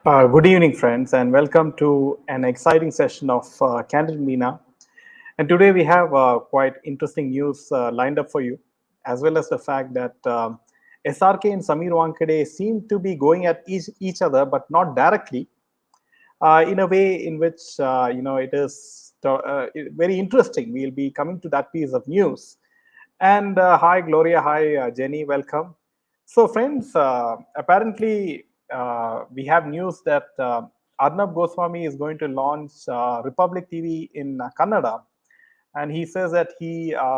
Good evening, friends, and welcome to an exciting session of Candid Meena. And today we have quite interesting news lined up for you, as well as the fact that SRK and Sameer Wankhede seem to be going at each other, but not directly, in a way in which it is very interesting. We'll be coming to that piece of news. And hi, Gloria. Hi, Jenny. Welcome. So, friends, apparently we have news that Arnab Goswami is going to launch Republic TV in Kannada, and he says that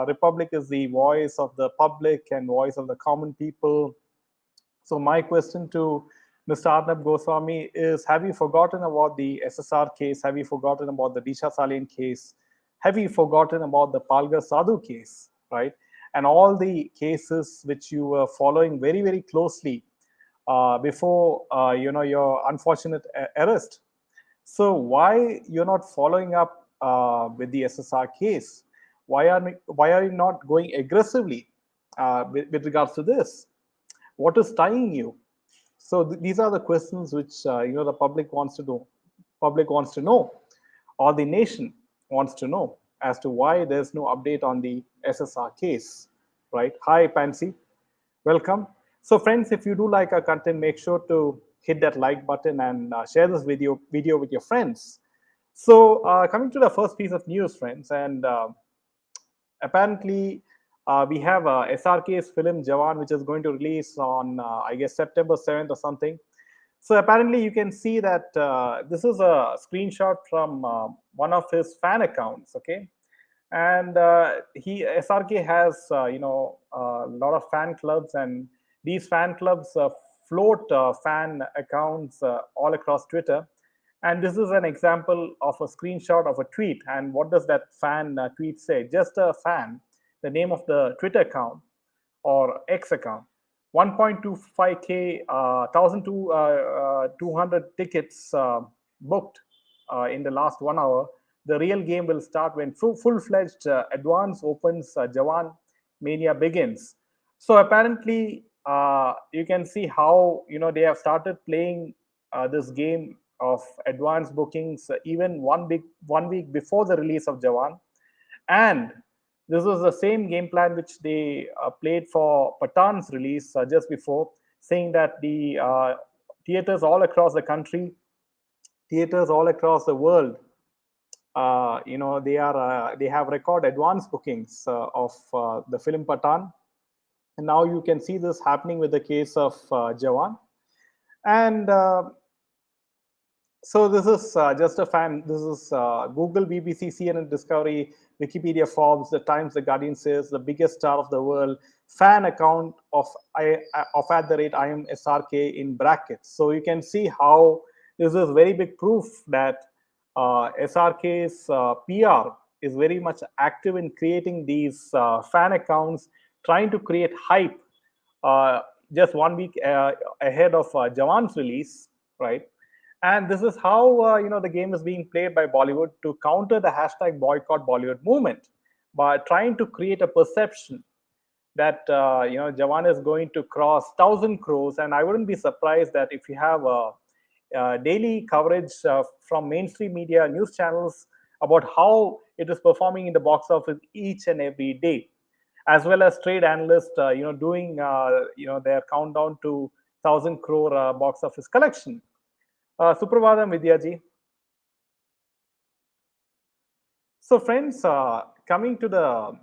Republic is the voice of the public and voice of the common people. So my question to Mr. Arnab Goswami is: have you forgotten about the SSR case? Have you forgotten about the Disha Salin case? Have you forgotten about the Palgar Sadhu case, right? And all the cases which you were following very, very closely before your unfortunate arrest. So why you're not following up with the SSR case? Why are you not going aggressively with regards to this? What is tying you? So these are the questions which the public wants to know, or the nation wants to know, as to why there's no update on the SSR case, right? Hi, Pansy, welcome. So, friends, if you do like our content, make sure to hit that like button and share this video with your friends. So, coming to the first piece of news, friends, and apparently we have SRK's film Jawan, which is going to release on I guess September 7th or something. So apparently you can see that this is a screenshot from one of his fan accounts. Okay, and he SRK has a lot of fan clubs, and these fan clubs float fan accounts all across Twitter. And this is an example of a screenshot of a tweet. And what does that fan tweet say? Just a fan, the name of the Twitter account or X account. 1.25k, 1,200 tickets booked in the last 1 hour. The real game will start when full-fledged advance opens Jawan Mania begins. So apparently, you can see how they have started playing this game of advance bookings even 1 week before the release of Jawan, and this was the same game plan which they played for Pathan's release just before, saying that the theaters all across the country, theaters all across the world, they have record advance bookings of the film Pathan, and now you can see this happening with the case of Jawan, and so this is just a fan. This is Google, BBC, CNN, Discovery, Wikipedia, Forbes, The Times, The Guardian says the biggest star of the world fan account of @ I am SRK in brackets. So you can see how this is very big proof that SRK's PR is very much active in creating these fan accounts, trying to create hype just 1 week ahead of Jawan's release, right? And this is how the game is being played by Bollywood to counter the hashtag boycott Bollywood movement by trying to create a perception that Jawan is going to cross 1,000 crores. And I wouldn't be surprised that if you have daily coverage from mainstream media news channels about how it is performing in the box office each and every day, as well as trade analysts doing their countdown to 1,000 crore box office collection. Suprabhatam Vidyaji. So, friends, coming to the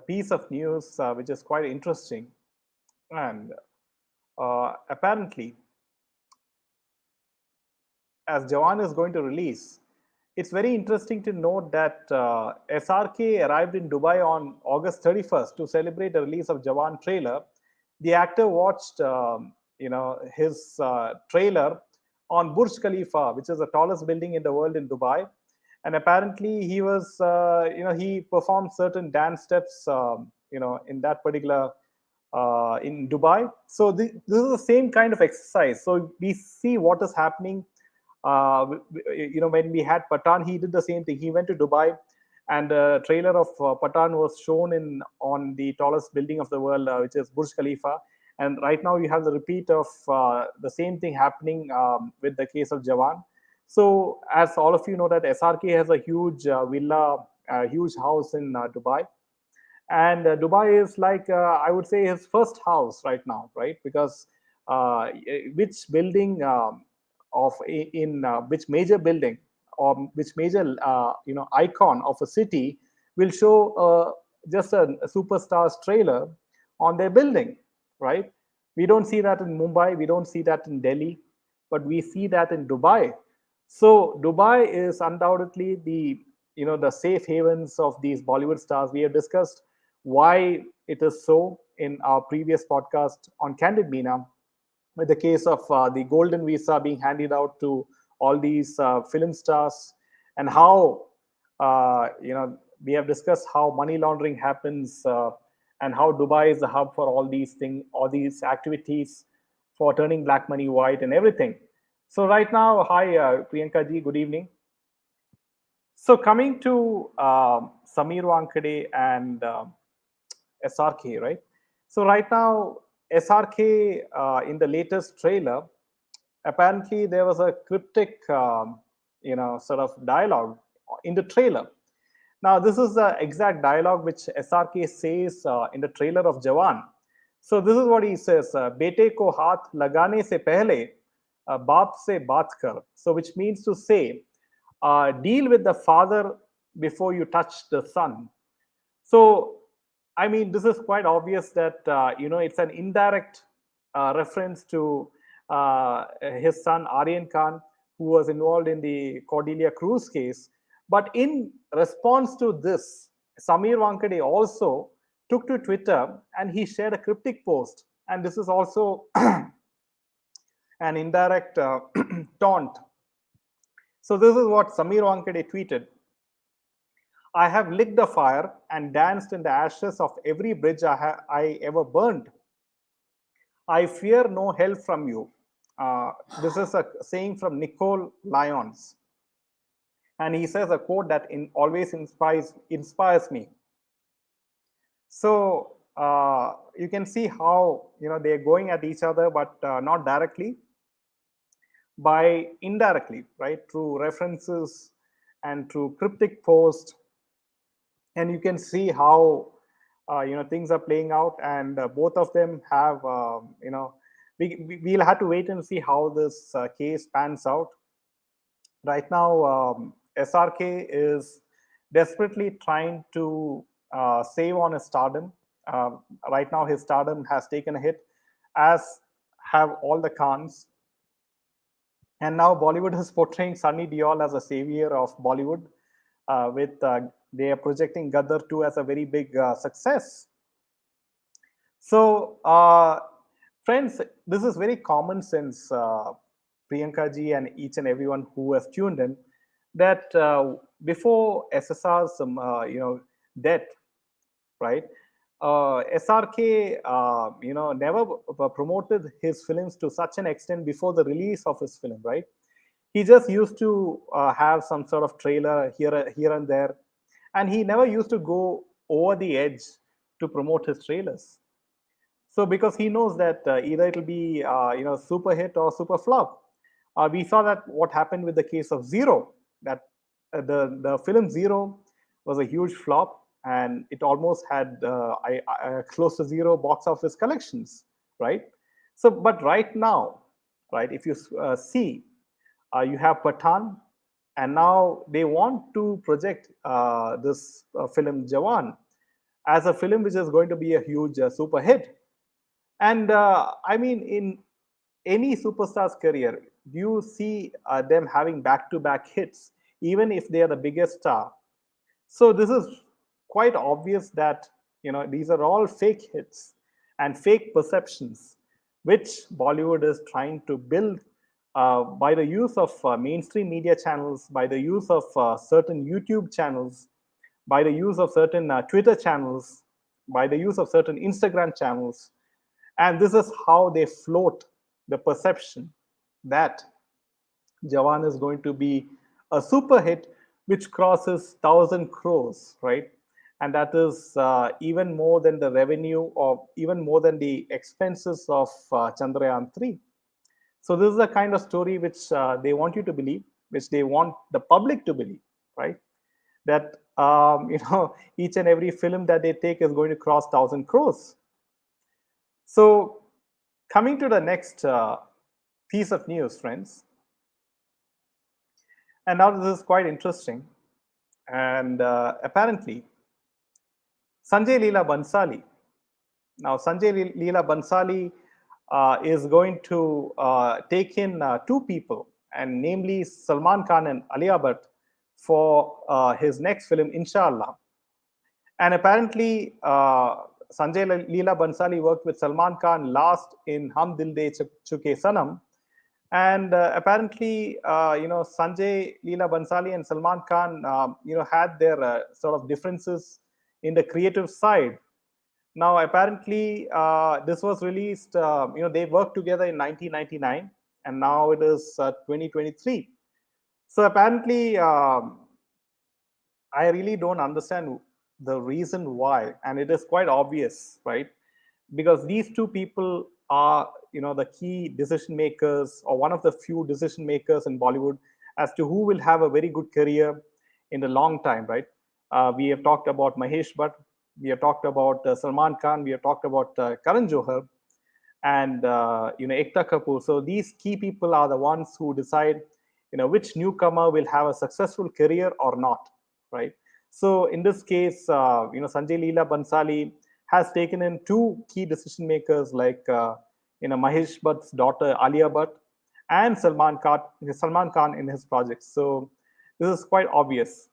piece of news which is quite interesting, and apparently, as Jawan is going to release, it's very interesting to note that SRK arrived in Dubai on August 31st to celebrate the release of Jawan trailer. The actor watched, his trailer on Burj Khalifa, which is the tallest building in the world in Dubai. And apparently, he was, he performed certain dance steps, in that particular in Dubai. So this is the same kind of exercise. So we see what is happening. When we had Pathan, he did the same thing. He went to Dubai, and the trailer of Pathan was shown on the tallest building of the world, which is Burj Khalifa. And right now you have the repeat of the same thing happening with the case of Jawan. So as all of you know that SRK has a huge villa, a huge house in Dubai, and Dubai is like I would say his first house right now, right? Because which building in which major building or which major icon of a city will show just a superstars trailer on their building, right? We don't see that in Mumbai, we don't see that in Delhi, but we see that in Dubai. So Dubai is undoubtedly the the safe havens of these Bollywood stars. We have discussed why it is so in our previous podcast on Candid Meena, with the case of the golden visa being handed out to all these film stars, and how we have discussed how money laundering happens, and how Dubai is the hub for all these things, all these activities for turning black money white and everything. So right now, hi Priyanka ji, good evening. So coming to Sameer Wankhede and SRK, right? So right now, SRK in the latest trailer, apparently there was a cryptic, sort of dialogue in the trailer. Now, this is the exact dialogue which SRK says in the trailer of Jawan. So this is what he says: "Bete ko haath lagane se pehle, baap se baat kar." So which means to say, deal with the father before you touch the son. So, I mean, this is quite obvious that it's an indirect reference to his son Aryan Khan, who was involved in the Cordelia Cruz case. But in response to this, Sameer Wankhede also took to Twitter and he shared a cryptic post. And this is also an indirect taunt. So this is what Sameer Wankhede tweeted: "I have licked the fire and danced in the ashes of every bridge I ever burned. I fear no help from you." This is a saying from Nicole Lyons. And he says a quote that always inspires me. So you can see how they're going at each other, but not directly, by indirectly, right, through references and through cryptic posts. And you can see how things are playing out, and both of them have we'll have to wait and see how this case pans out. Right now, SRK is desperately trying to save on his stardom. Right now, his stardom has taken a hit, as have all the Khans. And now Bollywood is portraying Sunny Deol as a savior of Bollywood, with they are projecting Gadar 2 as a very big success. So, friends, this is very common sense, Priyanka ji and each and everyone who has tuned in, that before SSR's death, right? SRK, never promoted his films to such an extent before the release of his film, right? He just used to have some sort of trailer here and there, and he never used to go over the edge to promote his trailers. So because he knows that either it'll be super hit or super flop. We saw that what happened with the case of Zero, that the film Zero was a huge flop, and it almost had close to zero box office collections, right? So, but right now, right, if you see, you have Pathan, and now they want to project this film Jawan as a film which is going to be a huge super hit. And I mean, in any superstar's career, do you see them having back-to-back hits, even if they are the biggest star? So this is quite obvious that these are all fake hits and fake perceptions, which Bollywood is trying to build by the use of mainstream media channels, by the use of certain YouTube channels, by the use of certain Twitter channels, by the use of certain Instagram channels. And this is how they float the perception that Jawan is going to be a super hit which crosses 1,000 crores, right? and that is even more than the revenue or even more than the expenses of Chandrayaan 3. So this is the kind of story which they want you to believe, which they want the public to believe, right? That each and every film that they take is going to cross 1,000 crores. So coming to the next piece of news, friends, and now this is quite interesting. And apparently, Sanjay Leela Bansali. Now, Sanjay Leela Bansali is going to take in two people, and namely Salman Khan and Alia Bhatt, for his next film, Inshallah. And apparently, Sanjay Leela Bansali worked with Salman Khan last in Hum Dil De Chuke Sanam. And apparently, Sanjay Leela Bansali and Salman Khan, had their sort of differences in the creative side. Now, apparently, this was released, they worked together in 1999, and now it is 2023. So apparently, I really don't understand the reason why, and it is quite obvious, right? Because these two people are, the key decision makers, or one of the few decision makers in Bollywood, as to who will have a very good career in the long time, right? We have talked about Mahesh Bhatt, we have talked about Salman Khan, we have talked about Karan Johar, and Ekta Kapoor. So these key people are the ones who decide, which newcomer will have a successful career or not, right? So in this case, Sanjay Leela Bansali has taken in two key decision makers like Mahesh Bhatt's daughter Alia Bhatt and Salman Khan in his projects. So this is quite obvious.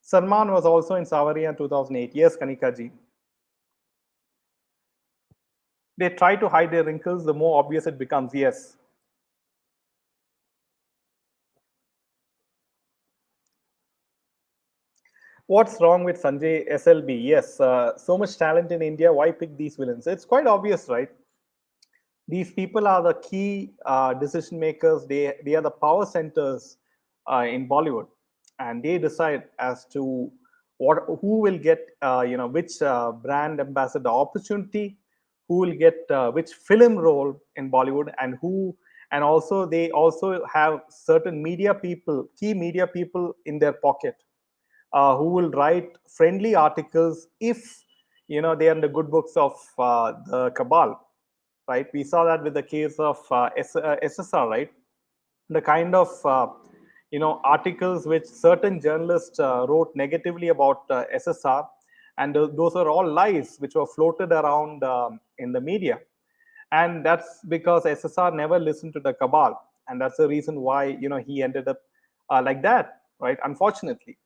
Salman was also in Savaria in 2008. Yes, Kanika ji. They try to hide their wrinkles, the more obvious it becomes. Yes. What's wrong with Sanjay SLB? Yes, so much talent in India. Why pick these villains? It's quite obvious, right? These people are the key decision makers. They are the power centers in Bollywood, and they decide as to who will get which brand ambassador opportunity, who will get which film role in Bollywood, and also they also have certain media people, key media people in their pocket, who will write friendly articles if they are in the good books of the cabal, right? We saw that with the case of SSR, right? The kind of articles which certain journalists wrote negatively about SSR, and those are all lies which were floated around in the media, and that's because SSR never listened to the cabal, and that's the reason why he ended up like that, right? Unfortunately.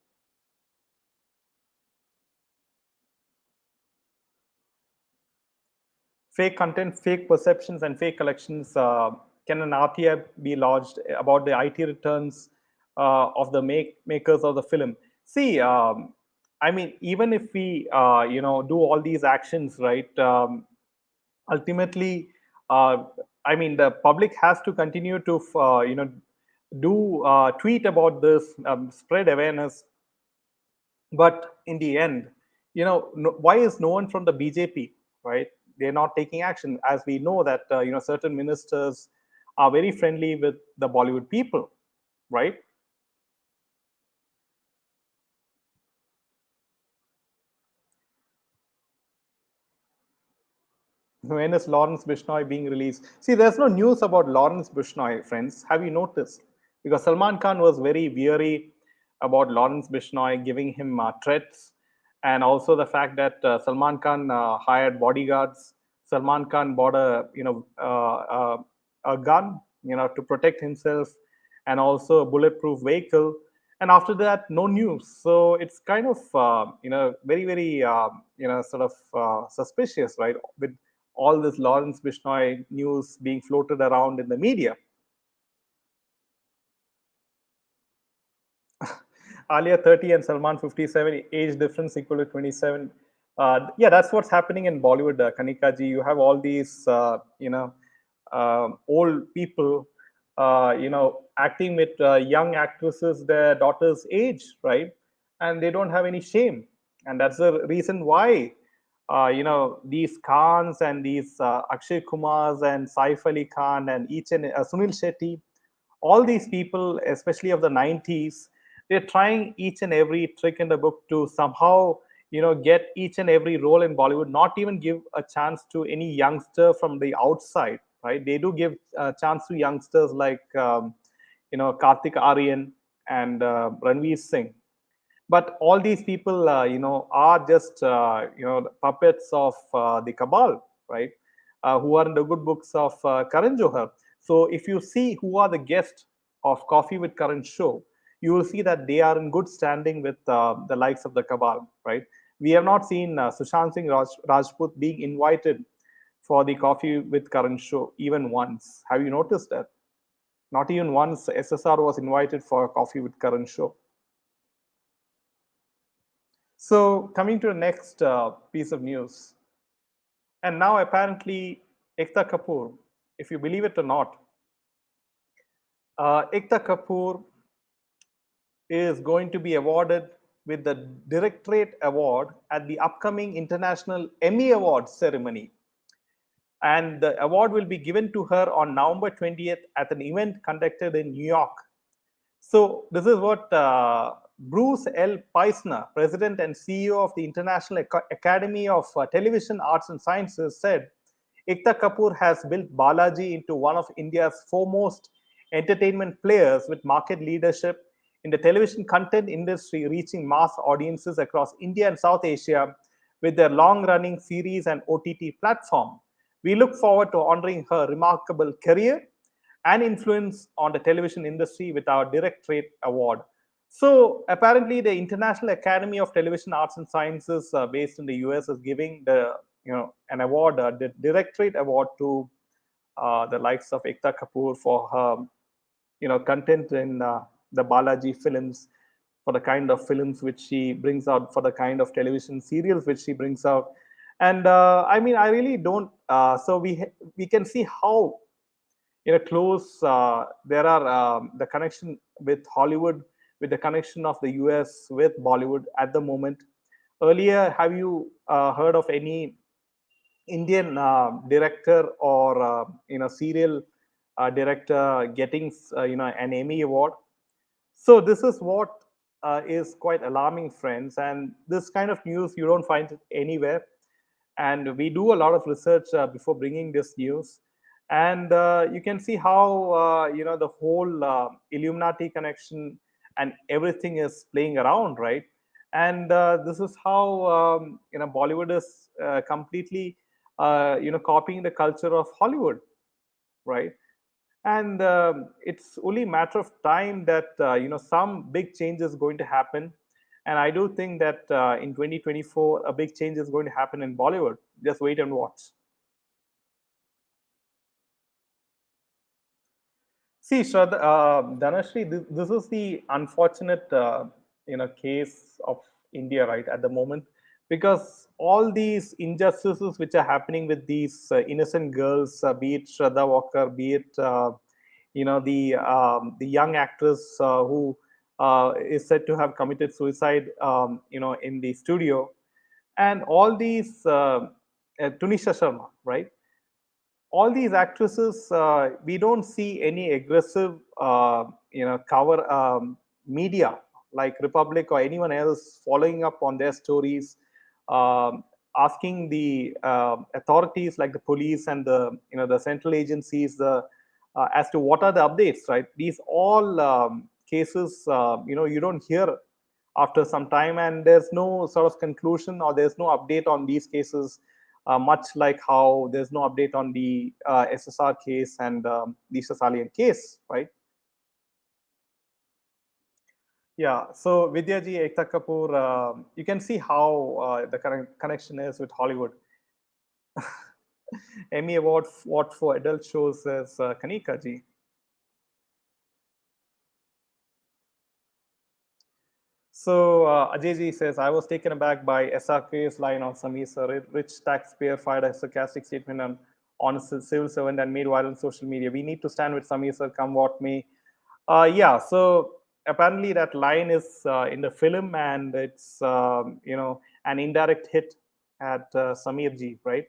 Fake content, fake perceptions, and fake collections. Can an RTI be lodged about the IT returns of the makers of the film? See, I mean, even if we, do all these actions, right? Ultimately, uh, I mean, the public has to continue to, do tweet about this, spread awareness, but in the end, why is no one from the BJP, right? They're not taking action, as we know that certain ministers are very friendly with the Bollywood people, right? When is Lawrence Bishnoi being released? See, there's no news about Lawrence Bishnoi, friends. Have you noticed? Because Salman Khan was very weary about Lawrence Bishnoi giving him threats, and also the fact that Salman Khan hired bodyguards. Salman Khan bought a gun, to protect himself, and also a bulletproof vehicle. And after that, no news. So it's kind of very very sort of suspicious, right? With all this Lawrence Bishnoi news being floated around in the media. Alia 30 and Salman 57, age difference equal to 27. Yeah, that's what's happening in Bollywood, Kanika ji. You have all these, old people acting with young actresses their daughter's age, right? And they don't have any shame. And that's the reason why, these Khans and these Akshay Kumars and Saif Ali Khan and each and Sunil Shetty, all these people, especially of the 90s, they're trying each and every trick in the book to somehow, get each and every role in Bollywood, not even give a chance to any youngster from the outside, right? They do give a chance to youngsters like, Karthik Aryan and Ranveer Singh. But all these people, are just, puppets of the cabal, right? Who are in the good books of Karan Johar. So if you see who are the guests of Coffee with Karan show, you will see that they are in good standing with the likes of the cabal, right? We have not seen Sushant Singh Rajput being invited for the Coffee with Karan show even once. Have you noticed that? Not even once SSR was invited for a Coffee with Karan show. So, coming to the next piece of news, and now apparently Ekta Kapoor, if you believe it or not, Ekta Kapoor is going to be awarded with the Directorate Award at the upcoming International Emmy Awards ceremony. And the award will be given to her on November 20th at an event conducted in New York. So this is what Bruce L. Peisner, President and CEO of the International Academy of Television Arts and Sciences, said. Ekta Kapoor has built Balaji into one of India's foremost entertainment players with market leadership in the television content industry, reaching mass audiences across India and South Asia with their long-running series and OTT platform. We look forward to honoring her remarkable career and influence on the television industry with our Directorate Award. So apparently, the International Academy of Television Arts and Sciences, based in the US, is giving an award, the Directorate Award, to the likes of Ekta Kapoor for her content in the Balaji films, for the kind of films which she brings out, for the kind of television serials which she brings out. And I mean, I really don't. So we can see how close there are the connection with Hollywood, with the connection of the US with Bollywood at the moment. Earlier, have you heard of any Indian director or serial director getting an Emmy award? So this is what is quite alarming, friends, and this kind of news you don't find it anywhere. And we do a lot of research before bringing this news, and you can see how the whole Illuminati connection and everything is playing around, right? And this is how Bollywood is completely copying the culture of Hollywood, right? And it's only a matter of time that some big change is going to happen. And I do think that in 2024 a big change is going to happen in Bollywood. Just wait and watch. See, Shraddha, Dhanashri, this is the unfortunate case of India right at the moment, because all these injustices which are happening with these innocent girls, be it Shraddha Walker, be it the young actress who is said to have committed suicide, in the studio, and all these Tunisha Sharma, right? All these actresses, we don't see any aggressive, cover media like Republic or anyone else following up on their stories, asking the authorities like the police and the central agencies as to what are the updates. Right, these all cases, you don't hear after some time, and there's no sort of conclusion or there's no update on these cases, much like how there's no update on the SSR case and the Sasalian case, right? Yeah, so Vidyaji, Ekta Kapoor, you can see how the connection is with Hollywood. Emmy Award, what for adult shows, is Kanika ji. So Ajay ji says, I was taken aback by SRK's line on Sameer sir. Rich taxpayer fired a sarcastic statement on honest civil servant and made viral on social media. We need to stand with Sameer sir, come what may. Yeah, so apparently that line is in the film, and it's an indirect hit at Sameer ji, right?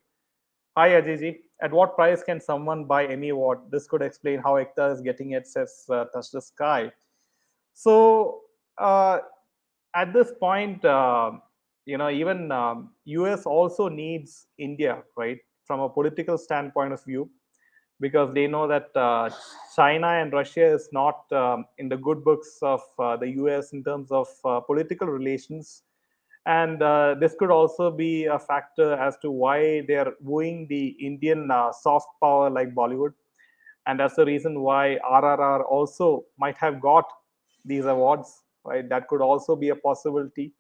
Hi Ajay ji. At what price can someone buy Emmy Award? This could explain how Ekta is getting it, says Touch the Sky. So uh, at this point, even US also needs India, right? From a political standpoint of view, because they know that China and Russia is not in the good books of the US in terms of political relations. And this could also be a factor as to why they are wooing the Indian soft power like Bollywood. And that's the reason why RRR also might have got these awards, right? That could also be a possibility.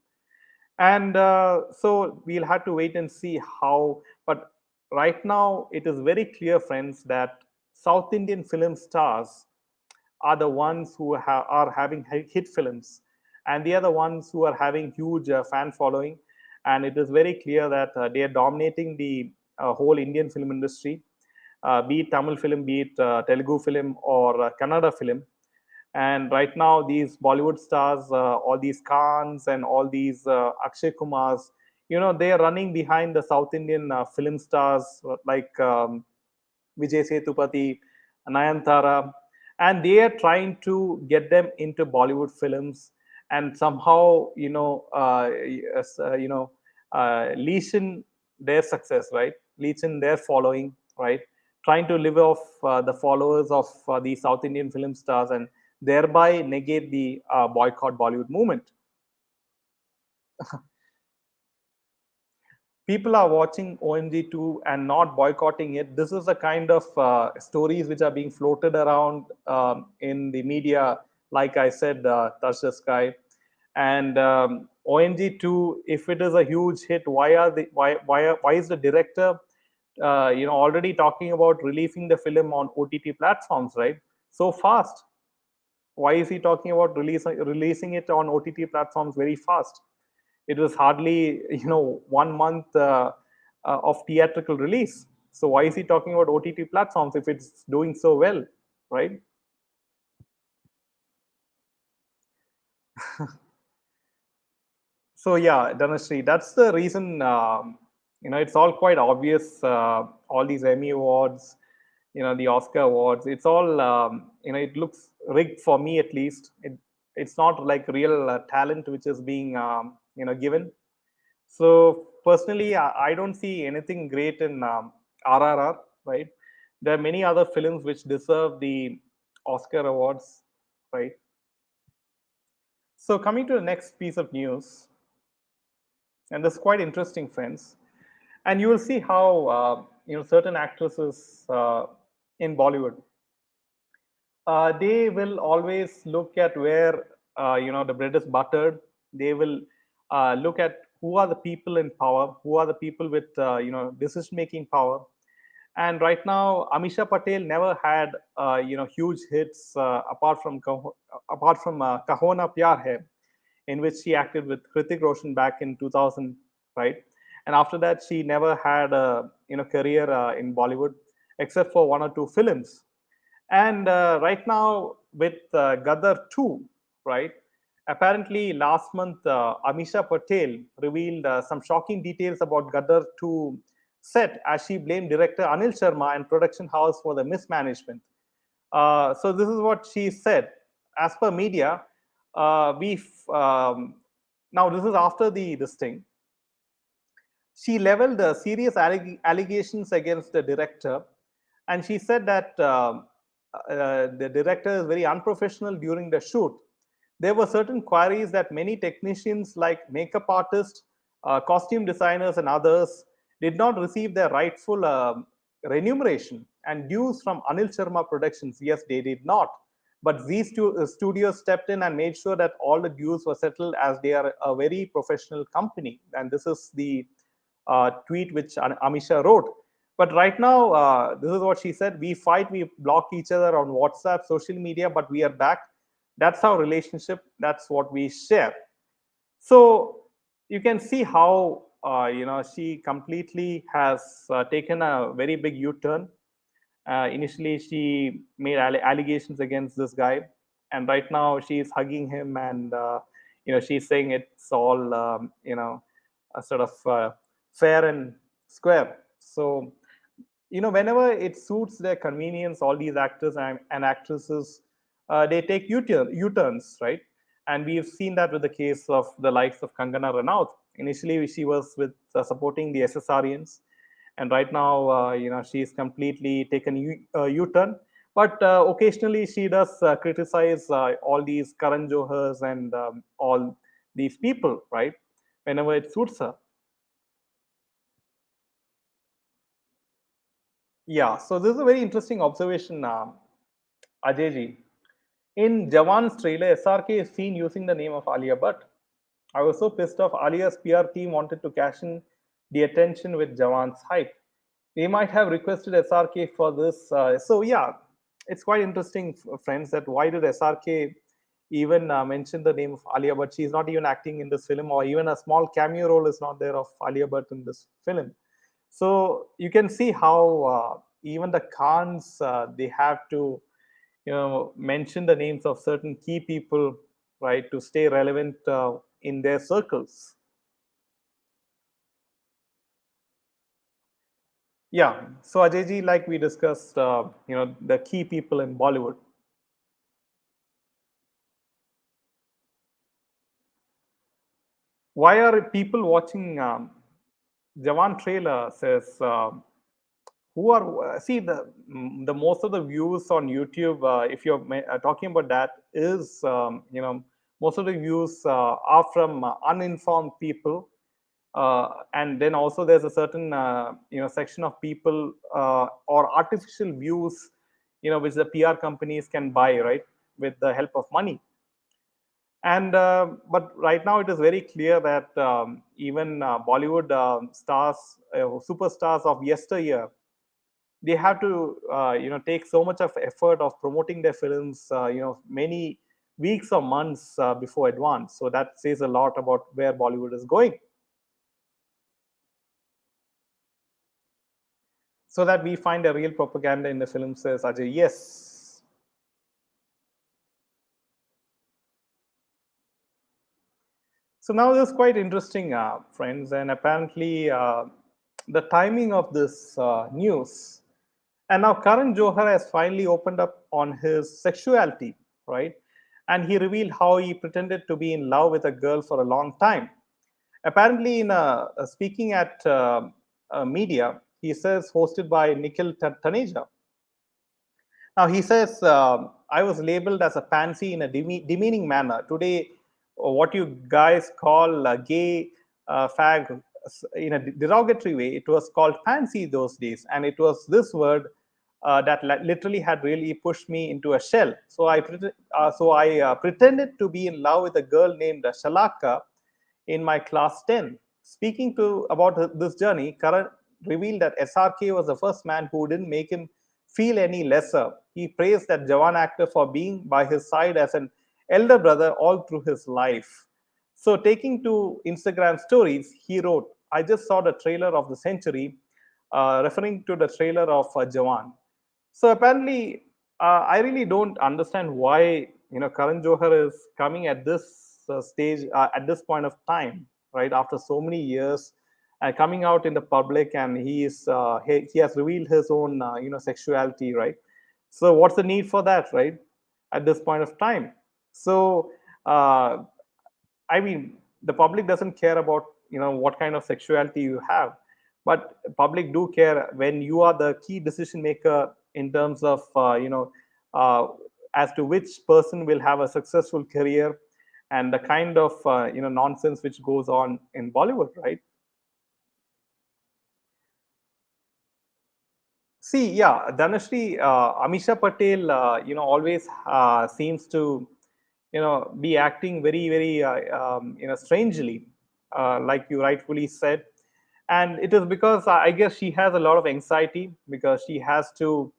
And so we'll have to wait and see how. But right now, it is very clear, friends, that South Indian film stars are the ones who are having hit films, and they are the ones who are having huge fan following. And it is very clear that they are dominating the whole Indian film industry, be it Tamil film, be it Telugu film, or Kannada film. And right now, these Bollywood stars, all these Khans and all these Akshay Kumars, they are running behind the South Indian film stars like Vijay Sethupathi, Nayantara, and they are trying to get them into Bollywood films, and somehow, leasen their success, right? Leasen their following, right? Trying to live off the followers of the South Indian film stars, and thereby negate the boycott Bollywood movement. People are watching OMG2 and not boycotting it. This is the kind of stories which are being floated around in the media. Like I said, Touch the Sky. And OMG2, if it is a huge hit, why is the director already talking about releasing the film on OTT platforms, right? So fast. Why is he talking about releasing it on OTT platforms very fast? It was hardly 1 month of theatrical release. So why is he talking about OTT platforms if it's doing so well, right? So yeah, Dhanashree, that's the reason. It's all quite obvious. All these Emmy awards, the Oscar awards. It's all it looks rigged for me at least. It's not like real talent which is being given. So personally, I don't see anything great in RRR. Right? There are many other films which deserve the Oscar awards. Right? So coming to the next piece of news, and this is quite interesting, friends. And you will see how certain actresses in Bollywood, they will always look at where the bread is buttered. They will look at who are the people in power, who are the people with decision making power. And right now, Amisha Patel never had huge hits apart from Kahona Pyar Hai, in which she acted with Hrithik Roshan back in 2000, right? And after that, she never had a career in Bollywood except for one or two films. And right now, with Gadar 2, right? Apparently, last month, Amisha Patel revealed some shocking details about Gadar 2 set as she blamed director Anil Sharma and production house for the mismanagement. So this is what she said. As per media, we now this is after the this thing. She leveled serious allegations against the director, and she said that the director is very unprofessional during the shoot. There were certain queries that many technicians, like makeup artists, costume designers, and others, did not receive their rightful remuneration and dues from Anil Sharma Productions. Yes, they did not. But these two studios stepped in and made sure that all the dues were settled, as they are a very professional company. And this is the tweet which Amisha wrote. But right now, this is what she said: we fight, we block each other on WhatsApp, social media, but we are back. That's our relationship. That's what we share. So you can see how she completely has taken a very big U-turn. Initially, she made allegations against this guy, and right now she's hugging him, and she's saying it's all a sort of fair and square. So whenever it suits their convenience, all these actors and actresses, they take U-turns, right? And we've seen that with the case of the likes of Kangana Ranaut. Initially, she was with supporting the SSRians, and right now, she's completely taken U-turn. But occasionally, she does criticize all these Karan Johars and all these people, right? Whenever it suits her. Yeah. So this is a very interesting observation, Ajayji. In Jawan's trailer, SRK is seen using the name of Alia Bhatt. I was so pissed off. Alia's PR team wanted to cash in the attention with Jawan's hype. They might have requested SRK for this. So yeah, it's quite interesting, friends, that why did SRK even mention the name of Alia Bhatt? She's not even acting in this film, or even a small cameo role is not there of Alia Bhatt in this film. So you can see how even the Khans, they have to mention the names of certain key people, right, to stay relevant in their circles. Yeah. So Ajayji, like we discussed, the key people in Bollywood. Why are people watching Jawan trailer? Says who are see the most of the views on YouTube. If you're talking about that, is most of the views are from uninformed people. And then also there's a certain section of people or artificial views which the PR companies can buy, right, with the help of money. And but right now it is very clear that even Bollywood stars, superstars of yesteryear, they have to take so much of effort of promoting their films many weeks or months before advance. So that says a lot about where Bollywood is going. So that we find a real propaganda in the film, says Ajay. Yes. So now this is quite interesting, friends, and apparently the timing of this news. And now Karan Johar has finally opened up on his sexuality, right? And he revealed how he pretended to be in love with a girl for a long time. Apparently, in speaking at media, he says, hosted by Nikhil Taneja. Now he says, I was labeled as a pansy in a demeaning manner. Today, what you guys call gay fag in a derogatory way, it was called pansy those days. And it was this word that literally had really pushed me into a shell. So I pretended to be in love with a girl named Shalaka in my class 10. Speaking to about this journey, Karan revealed that SRK was the first man who didn't make him feel any lesser. He praised that Jawan actor for being by his side as an elder brother all through his life. So, taking to Instagram stories, he wrote, I just saw the trailer of the century, referring to the trailer of Jawan. So apparently, I really don't understand why Karan Johar is coming at this stage at this point of time, right? After so many years, coming out in the public, and he has revealed his own sexuality, right? So what's the need for that, right? At this point of time, so uh, I mean, the public doesn't care about what kind of sexuality you have, but public do care when you are the key decision maker in terms of uh, as to which person will have a successful career, and the kind of nonsense which goes on in Bollywood, right? See, yeah, Dhanashri, Amisha Patel, always seems to, be acting very, very, strangely, like you rightfully said. And it is because I guess she has a lot of anxiety because she has to,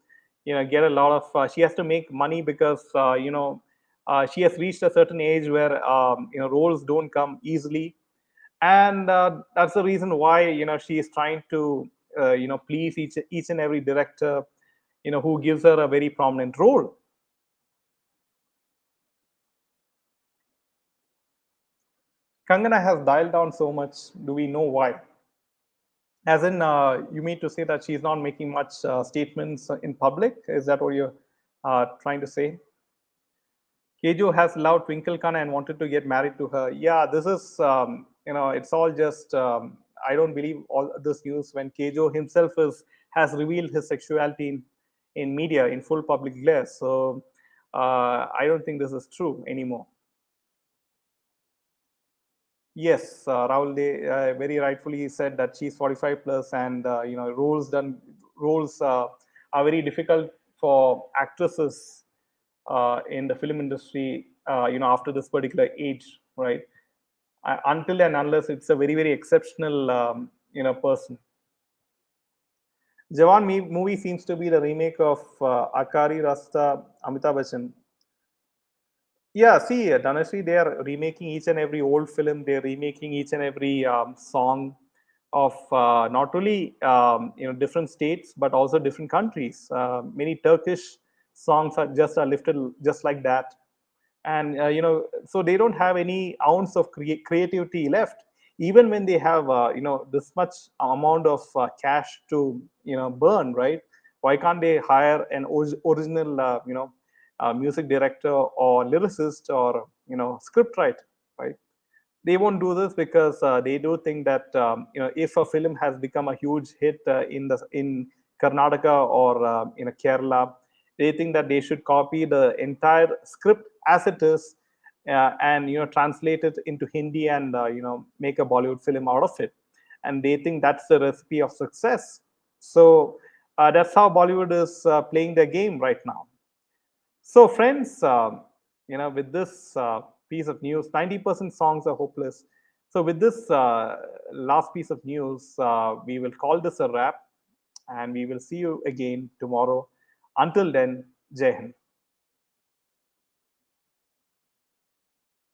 get a lot of, she has to make money because, she has reached a certain age where, roles don't come easily, and that's the reason why she is trying to please each and every director who gives her a very prominent role. Kangana has dialed down so much. Do we know why? As in, you mean to say that she's not making much statements in public? Is that what you're trying to say? Kejo has loved Twinkle Khan and wanted to get married to her. Yeah, this is, it's all just, I don't believe all this news when Kejo himself has revealed his sexuality in media, in full public glare. So I don't think this is true anymore. Yes, Rahul, they very rightfully said that she's 45 plus, and roles are very difficult for actresses in the film industry. After this particular age, right? Until and unless it's a very exceptional person. Jawan movie seems to be the remake of Akari Rasta Amitabh Bachchan. Yeah, see, Dhanasri, they are remaking each and every old film. They're remaking each and every song of not only different states but also different countries. Many Turkish songs are lifted just like that, and so they don't have any ounce of creativity left. Even when they have this much amount of cash to burn, right? Why can't they hire an original music director or lyricist or script writer, right? They won't do this because they do think that if a film has become a huge hit in Karnataka or in Kerala, they think that they should copy the entire script as it is, and translate it into Hindi and make a Bollywood film out of it, and they think that's the recipe of success. So that's how Bollywood is playing their game right now. So, friends, with this piece of news, 90% songs are hopeless. So, with this last piece of news, we will call this a wrap, and we will see you again tomorrow. Until then, Jai Hind.